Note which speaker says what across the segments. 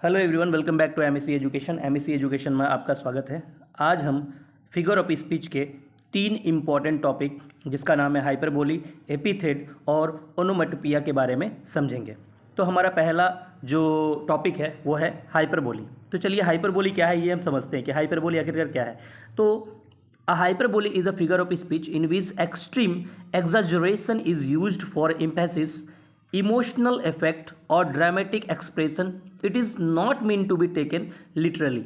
Speaker 1: Hello everyone, welcome back to MSc education. MSc education में आपका स्वागत है। आज हम फिगर ऑफ स्पीच के 3 इम्पॉर्टेंट टॉपिक जिसका नाम है हाइपरबोली, एपिथेट और ओनोमेटोपिया के बारे में समझेंगे। तो हमारा पहला जो टॉपिक है वो है हाइपरबोली। तो चलिए हाइपरबोली क्या है ये हम समझते हैं कि हाइपरबोली आखिरकार क्या है। तो a hyperbole is a figure of speech in which extreme exaggeration is used for emphasis, emotional effect or dramatic expression. It is not meant to be taken literally.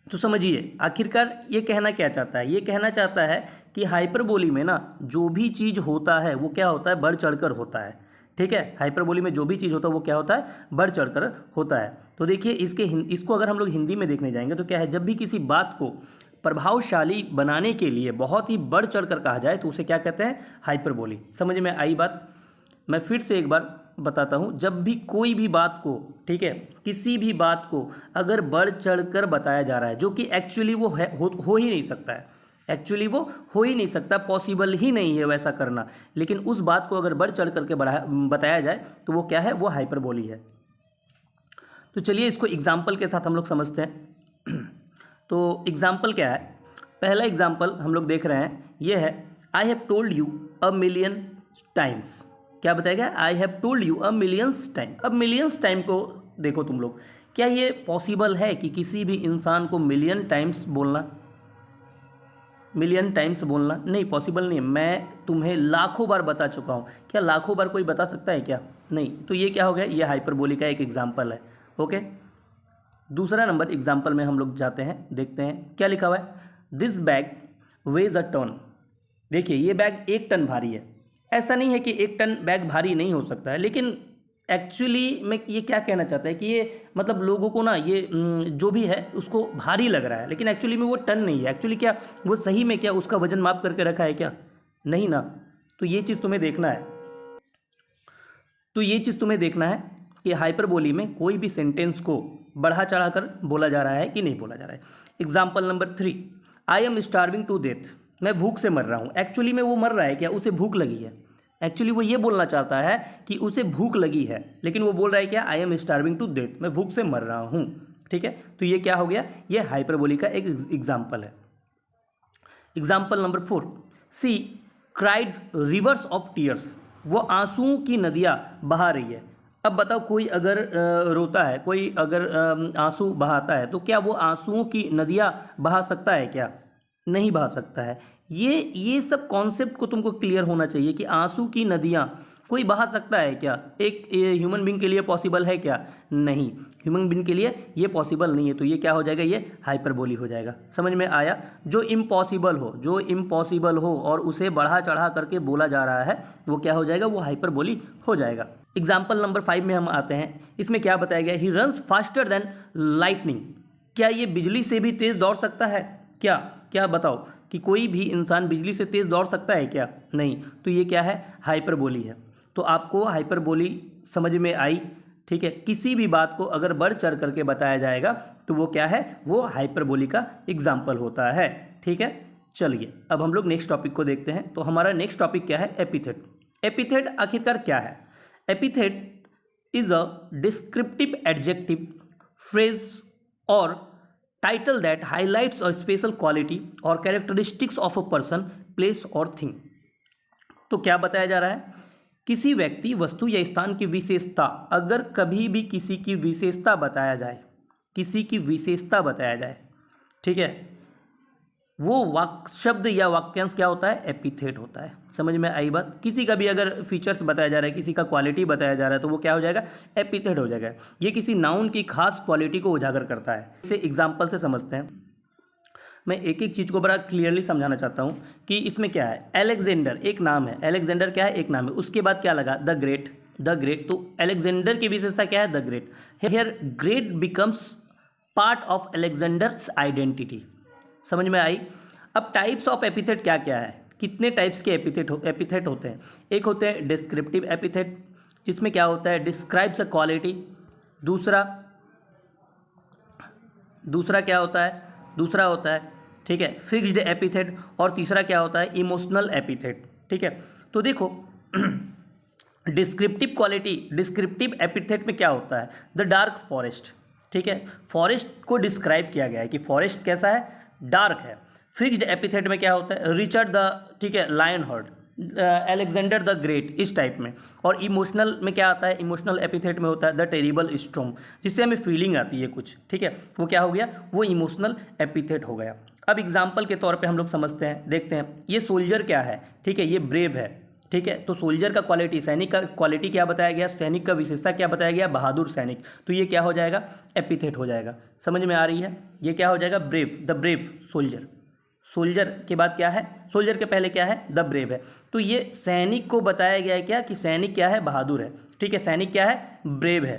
Speaker 1: तो समझिए आखिरकार ये कहना क्या चाहता है। ये कहना चाहता है कि हाइपरबोली में ना जो भी चीज़ होता है वो क्या होता है, बढ़ चढ़कर होता है। ठीक है, हाइपरबोली में जो भी चीज़ होता है वो क्या होता है, बढ़ चढ़कर होता है। तो देखिए इसको अगर हम लोग हिंदी में देखने जाएंगे तो क्या है, जब भी किसी बात को प्रभावशाली बनाने के लिए बहुत ही बढ़ चढ़कर कहा जाए तो उसे क्या कहते हैं, हाइपरबोली। समझ में आई बात? मैं फिर से एक बार बताता हूँ। जब भी कोई भी बात को, ठीक है, किसी भी बात को अगर बढ़ चढ़कर बताया जा रहा है जो कि एक्चुअली वो हो ही नहीं सकता है, एक्चुअली वो हो ही नहीं सकता, पॉसिबल ही नहीं है वैसा करना, लेकिन उस बात को अगर बढ़ चढ़ करके बताया जाए तो वो क्या है, वो हाइपरबोली है। तो चलिए इसको एग्जाम्पल के साथ हम लोग समझते हैं। तो एग्जाम्पल क्या है, पहला एग्जाम्पल हम लोग देख रहे हैं, ये है I have told you a million times. क्या बताया गया, I have told you a millions time. अब मिलियंस टाइम को देखो तुम लोग, क्या ये पॉसिबल है कि किसी भी इंसान को मिलियन टाइम्स बोलना, मिलियन टाइम्स बोलना नहीं पॉसिबल नहीं है। मैं तुम्हें लाखों बार बता चुका हूँ, क्या लाखों बार कोई बता सकता है क्या? नहीं। तो ये क्या हो गया, ये हाइपरबोली का एक एग्जाम्पल है। ओके, दूसरा नंबर एग्जाम्पल में हम लोग जाते हैं, देखते हैं क्या लिखा हुआ है। This bag weighs a ton. देखिए ये बैग 1 टन भारी है। ऐसा नहीं है कि 1 टन बैग भारी नहीं हो सकता है, लेकिन एक्चुअली में ये क्या कहना चाहता है कि ये मतलब लोगों को ना ये जो भी है उसको भारी लग रहा है, लेकिन एक्चुअली में वो टन नहीं है। एक्चुअली क्या वो सही में क्या उसका वजन माप करके रखा है क्या? नहीं ना। तो ये चीज़ तुम्हें देखना है। तो ये चीज़ तुम्हें देखना है कि हाइपरबोली में कोई भी सेंटेंस को बढ़ा चढ़ाकर बोला जा रहा है कि नहीं बोला जा रहा है। Example number 3, I am starving to death. मैं भूख से मर रहा हूँ। एक्चुअली में वो मर रहा है क्या, उसे भूख लगी है। एक्चुअली वो ये बोलना चाहता है कि उसे भूख लगी है, लेकिन वो बोल रहा है क्या, I am starving to death, मैं भूख से मर रहा हूँ। ठीक है, तो ये क्या हो गया, ये हाइपरबोली का एक एग्जाम्पल है। Example number 4, she cried rivers of tears. वो आंसुओं की नदियाँ बहा रही है। अब बताओ, कोई अगर रोता है, कोई अगर आंसू बहाता है तो क्या वो आंसुओं की नदियाँ बहा सकता है क्या? नहीं बहा सकता है। ये सब कॉन्सेप्ट को तुमको क्लियर होना चाहिए कि आंसू की नदियाँ कोई बहा सकता है क्या? एक ह्यूमन बींग के लिए पॉसिबल है क्या? नहीं, ह्यूमन बींग के लिए ये पॉसिबल नहीं है। तो ये क्या हो जाएगा, ये हाइपरबोली हो जाएगा। समझ में आया? जो इम्पॉसिबल हो, जो इम्पॉसिबल हो और उसे बढ़ा चढ़ा करके बोला जा रहा है वो क्या हो जाएगा, वो हाइपरबोली हो जाएगा। एग्जाम्पल नंबर 5 में हम आते हैं। इसमें क्या बताया गया, he runs faster than lightning. क्या ये बिजली से भी तेज़ दौड़ सकता है क्या? क्या बताओ कि कोई भी इंसान बिजली से तेज़ दौड़ सकता है क्या? नहीं। तो ये क्या है, हाइपरबोली है। तो आपको हाइपरबोली समझ में आई। ठीक है, किसी भी बात को अगर बढ़ चढ़ करके बताया जाएगा तो वो क्या है, वो हाइपरबोली का एग्जाम्पल होता है। ठीक है, चलिए अब हम लोग नेक्स्ट टॉपिक को देखते हैं। तो हमारा नेक्स्ट टॉपिक क्या है, एपिथेट। एपिथेट आखिरकार क्या है? Epithet is a descriptive adjective phrase और title that highlights a special quality और characteristics of a person, place और थिंग। तो क्या बताया जा रहा है, किसी व्यक्ति, वस्तु या स्थान की विशेषता, अगर कभी भी किसी की विशेषता बताया जाए, किसी की विशेषता बताया जाए, ठीक है, वो शब्द या वाक्यांश क्या होता है, एपिथेट होता है। समझ में आई बात? किसी का भी अगर फीचर्स बताया जा रहा है, किसी का क्वालिटी बताया जा रहा है तो वो क्या हो जाएगा, एपिथेट हो जाएगा। ये किसी नाउन की खास क्वालिटी को उजागर करता है। इसे एग्जाम्पल से समझते हैं। मैं एक एक चीज़ को बड़ा क्लियरली समझाना चाहता हूँ कि इसमें क्या है। एलेक्जेंडर एक नाम है, एलेक्जेंडर क्या है, एक नाम है। उसके बाद क्या लगा, द ग्रेट, द ग्रेट। तो एलेक्जेंडर की विशेषता क्या है, the great. Here great becomes part of Alexander's identity. समझ में आई? अब टाइप्स ऑफ एपिथेट क्या क्या है, कितने टाइप्स के एपिथेट होते हैं। एक होते हैं डिस्क्रिप्टिव एपिथेट, जिसमें क्या होता है, डिस्क्राइब्स अ क्वालिटी। दूसरा क्या होता है, दूसरा होता है, ठीक है, फिक्स्ड एपिथेट। और तीसरा क्या होता है, इमोशनल एपिथेट। ठीक है, तो देखो डिस्क्रिप्टिव क्वालिटी, डिस्क्रिप्टिव एपिथेट में क्या होता है, द डार्क फॉरेस्ट। ठीक है। फॉरेस्ट को डिस्क्राइब किया गया है कि फॉरेस्ट कैसा है, डार्क है। फिक्स्ड एपिथेट में क्या होता है, रिचर्ड द, ठीक है, lionheart, Alexander the Great, इस टाइप में। और इमोशनल में क्या आता है, इमोशनल एपिथेट में होता है द टेरिबल स्टॉर्म, जिससे हमें फीलिंग आती है कुछ, ठीक है, वो क्या हो गया, वो इमोशनल एपिथेट हो गया। अब एग्जाम्पल के तौर पे हम लोग समझते हैं, देखते हैं, ये सोल्जर क्या है, ठीक है, ये ब्रेव है, ठीक है। तो सोल्जर का क्वालिटी, सैनिक का क्वालिटी क्या बताया गया, सैनिक का विशेषता क्या बताया गया, बहादुर सैनिक। तो ये क्या हो जाएगा, एपिथेट हो जाएगा। समझ में आ रही है, ये क्या हो जाएगा, brave, the brave soldier. Soldier के बाद क्या है, सोल्जर के पहले क्या है, द ब्रेव है। तो ये सैनिक को बताया गया है क्या, कि सैनिक क्या है, बहादुर है, ठीक है, सैनिक क्या है, ब्रेव है,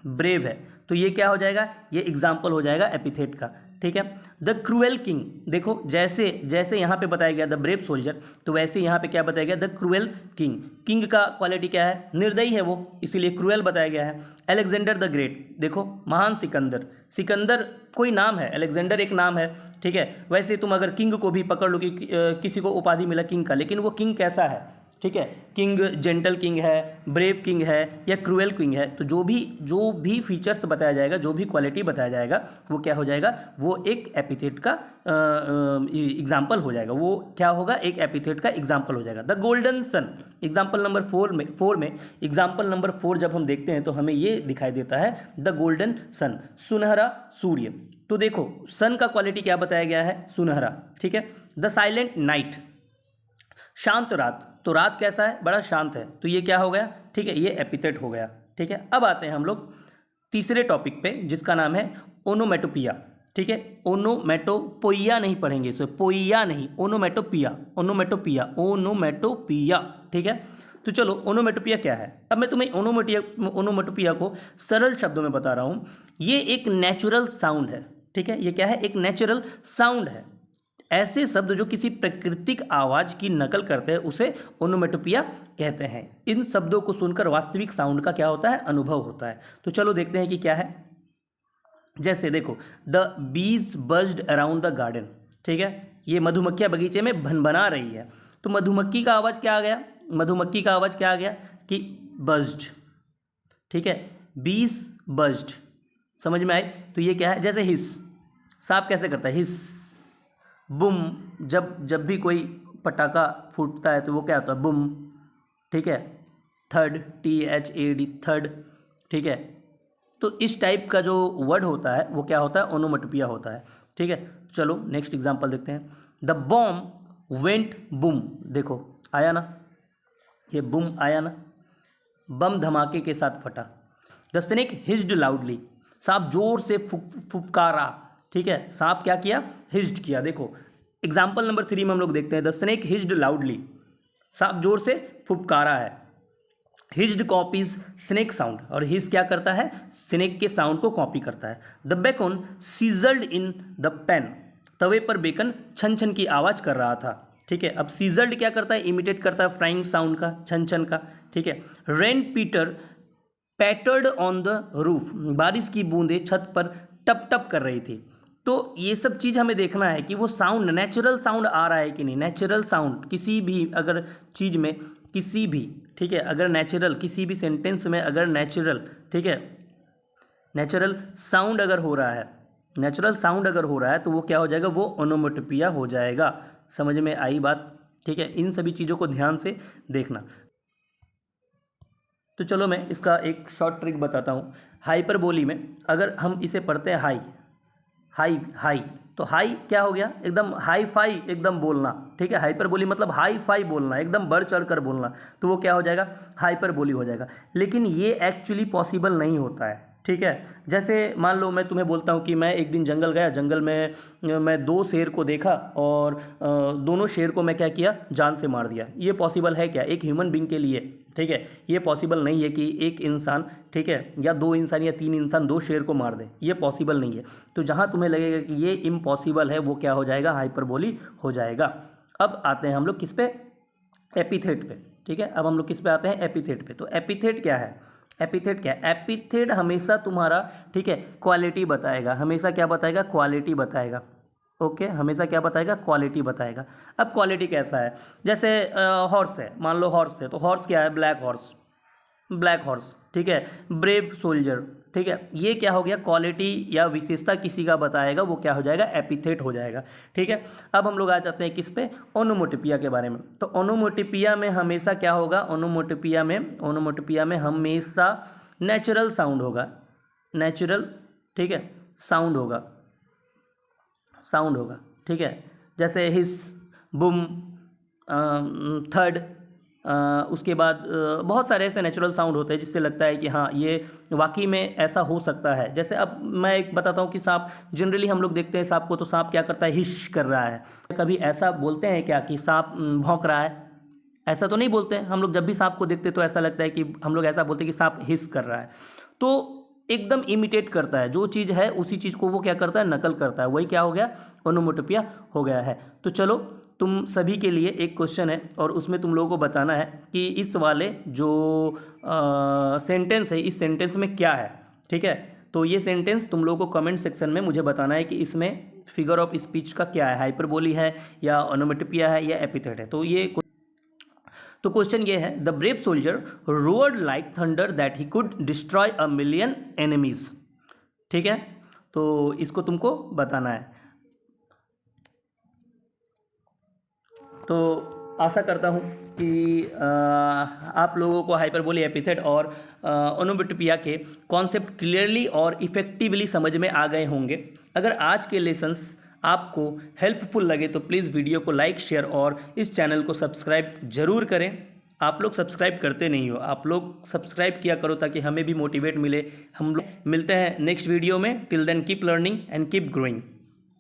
Speaker 1: ब्रेव है। तो ये क्या हो जाएगा, ये एग्जाम्पल हो जाएगा एपिथेट का, ठीक है। द क्रूएल किंग, देखो जैसे जैसे यहाँ पे बताया गया द ब्रेव सोल्जर, तो वैसे यहाँ पे क्या बताया गया, द क्रूएल किंग। किंग का क्वालिटी क्या है, निर्दयी है वो, इसीलिए क्रूएल बताया गया है। अलेक्जेंडर द ग्रेट, देखो महान सिकंदर, सिकंदर कोई नाम है, अलेक्जेंडर एक नाम है, ठीक है। वैसे तुम अगर किंग को भी पकड़ लो कि किसी को उपाधि मिला किंग का, लेकिन वो किंग कैसा है, ठीक है, किंग जेंटल किंग है, ब्रेव किंग है, या क्रूएल किंग है। तो जो भी फीचर्स बताया जाएगा, जो भी क्वालिटी बताया जाएगा, वो क्या हो जाएगा, वो एक एपिथेट का एग्जाम्पल हो जाएगा, वो क्या होगा, एक एपिथेट का एग्जाम्पल हो जाएगा। The golden sun, example number 4 में एग्जाम्पल नंबर 4 जब हम देखते हैं तो हमें ये दिखाई देता है, द गोल्डन सन, सुनहरा सूर्य। तो देखो सन का क्वालिटी क्या बताया गया है, सुनहरा, ठीक है। द साइलेंट नाइट, शांत रात, तो रात कैसा है, बड़ा शांत है, तो ये क्या हो गया, ठीक है, ये एपिथेट हो गया, ठीक है। अब आते हैं हम लोग तीसरे टॉपिक पे, जिसका नाम है ओनोमेटोपिया, ठीक है। ओनोमेटोपोइया नहीं पढ़ेंगे इसे, पोइया नहीं, ओनोमेटोपिया, ओनोमेटोपिया, ओनोमेटोपिया, ठीक है। तो चलो ओनोमेटोपिया क्या है, अब मैं तुम्हें ओनोमेटोपिया को सरल शब्दों में बता रहा हूँ। ये एक नेचुरल साउंड है, ठीक है, ये क्या है, एक नेचुरल साउंड है। ऐसे शब्द जो किसी प्राकृतिक आवाज की नकल करते हैं उसे ओनोमेटोपिया कहते हैं। इन शब्दों को सुनकर वास्तविक साउंड का क्या होता है, अनुभव होता है। तो चलो देखते हैं कि क्या है। जैसे देखो, the bees बज्ड around the garden, ठीक है, ये मधुमक्खियां बगीचे में भनभना रही है। तो मधुमक्खी का आवाज क्या आ गया, मधुमक्खी का आवाज क्या आ गया, कि बज्ड, ठीक है, बीज बज्ड, समझ में आई। तो ये क्या है, जैसे हिस, सांप कैसे करता है, हिस, बुम, जब भी कोई पटाखा फूटता है तो वो क्या होता है, बुम, ठीक है, थर्ड, THAD, थर्ड, ठीक है। तो इस टाइप का जो वर्ड होता है वो क्या होता है, ओनोमेटोपिया होता है, ठीक है। चलो नेक्स्ट एग्जांपल देखते हैं। द बॉम्ब वेंट बूम, देखो आया ना, ये बूम आया ना, बम धमाके के साथ फटा। द स्नेक हिज्ड लाउडली, सांप जोर से फुफकारा, ठीक है, सांप क्या किया, हिज्ड किया। देखो एग्जाम्पल नंबर 3 में हम लोग देखते हैं, द स्नेक हिज्ड लाउडली, सांप जोर से फुफकारा है। हिज्ड कॉपीज स्नेक साउंड, और हिज क्या करता है, स्नेक के साउंड को कॉपी करता है। The bacon sizzled in the pan, तवे पर बेकन छन छन की आवाज कर रहा था, ठीक है। अब सीजल्ड क्या करता है, इमिटेट करता है फ्राइंग साउंड का, छन छन का, ठीक है। Rain pitter pattered on the roof, बारिश की बूंदें छत पर टप टप कर रही थी। तो ये सब चीज़ हमें देखना है कि वो साउंड, नेचुरल साउंड आ रहा है कि नहीं। नेचुरल साउंड किसी भी अगर चीज़ में, किसी भी, ठीक है, अगर नेचुरल किसी भी सेंटेंस में अगर नेचुरल, ठीक है, नेचुरल साउंड अगर हो रहा है, नेचुरल साउंड अगर हो रहा है तो वो क्या हो जाएगा, वो ओनोमेटोपिया हो जाएगा। समझ में आई बात, ठीक है। इन सभी चीज़ों को ध्यान से देखना। तो चलो मैं इसका एक शॉर्ट ट्रिक बताता हूँ। हाइपरबोली में अगर हम इसे पढ़ते हैं हाई, हाई, हाई, तो हाई क्या हो गया, एकदम हाई फाई एकदम बोलना, ठीक है। हाइपरबोली मतलब हाई फाई बोलना, एकदम बढ़ चढ़ कर बोलना, तो वो क्या हो जाएगा, हाइपरबोली हो जाएगा। लेकिन ये एक्चुअली पॉसिबल नहीं होता है, ठीक है। जैसे मान लो मैं तुम्हें बोलता हूँ कि मैं एक दिन जंगल गया, जंगल में मैं 2 शेर को देखा और दोनों शेर को मैं क्या किया, जान से मार दिया। ये पॉसिबल है क्या, एक ह्यूमन बींग के लिए, ठीक है, ये पॉसिबल नहीं है कि एक इंसान, ठीक है, या 2 इंसान या 3 इंसान 2 शेर को मार दे, ये पॉसिबल नहीं है। तो जहाँ तुम्हें लगेगा कि ये इम्पॉसिबल है, वो क्या हो जाएगा, हाइपरबोली हो जाएगा। अब आते हैं हम लोग किस पे, एपिथेट पे, ठीक है। अब हम लोग किस पे आते हैं, एपिथेट पे। तो एपिथेट क्या है, एपिथेट क्या है, एपिथेट हमेशा तुम्हारा, ठीक है, क्वालिटी बताएगा, हमेशा क्या बताएगा, क्वालिटी बताएगा, ओके, हमेशा क्या बताएगा, क्वालिटी बताएगा। अब क्वालिटी कैसा है, जैसे हॉर्स है, मान लो हॉर्स है, तो हॉर्स क्या है, ब्लैक हॉर्स, ब्लैक हॉर्स, ठीक है। ब्रेव सोल्जर, ठीक है, ये क्या हो गया, क्वालिटी या विशेषता किसी का बताएगा, वो क्या हो जाएगा, एपिथेट हो जाएगा। ठीक है, अब हम लोग आ जाते हैं किस पे, ओनोमोटोपिया के बारे में। तो ओनोमोटोपिया में हमेशा क्या होगा, ओनोमोटोपिया में हमेशा नेचुरल साउंड होगा, नेचुरल, ठीक है, साउंड होगा, ठीक है, जैसे हिस, बुम, थर्ड, उसके बाद बहुत सारे ऐसे नेचुरल साउंड होते हैं जिससे लगता है कि हाँ ये वाकई में ऐसा हो सकता है। जैसे अब मैं एक बताता हूँ कि सांप, जनरली हम लोग देखते हैं सांप को, तो सांप क्या करता है, हिश कर रहा है। कभी ऐसा बोलते हैं क्या कि सांप भौंक रहा है, ऐसा तो नहीं बोलते हैं हम लोग। जब भी सांप को देखते तो ऐसा लगता है कि हम लोग ऐसा बोलते हैं कि सांप हिस कर रहा है, तो एकदम इमिटेट करता है, जो चीज़ है उसी चीज़ को वो क्या करता है, नकल करता है, वही क्या हो गया, ओनोमोटोपिया हो गया है। तो चलो तुम सभी के लिए एक क्वेश्चन है और उसमें तुम लोगों को बताना है कि इस वाले जो सेंटेंस है, इस सेंटेंस में क्या है। ठीक है, तो ये सेंटेंस तुम लोगों को कमेंट सेक्शन में मुझे बताना है कि इसमें फिगर ऑफ स्पीच का क्या है, हाइपरबोली है या ओनोमेटोपिया है या एपिथेट है। तो क्वेश्चन ये है, the brave soldier roared like thunder that he could destroy a million enemies. ठीक है, तो इसको तुमको बताना है। तो आशा करता हूँ कि आप लोगों को हाइपरबोली, एपिथेट और ओनोमेटोपिया के कॉन्सेप्ट क्लियरली और इफ़ेक्टिवली समझ में आ गए होंगे। अगर आज के लेसन्स आपको हेल्पफुल लगे तो प्लीज़ वीडियो को लाइक, शेयर और इस चैनल को सब्सक्राइब जरूर करें। आप लोग सब्सक्राइब करते नहीं हो, आप लोग सब्सक्राइब किया करो ताकि हमें भी मोटिवेट मिले। हम लोग मिलते हैं नेक्स्ट वीडियो में। Till then keep learning and keep growing.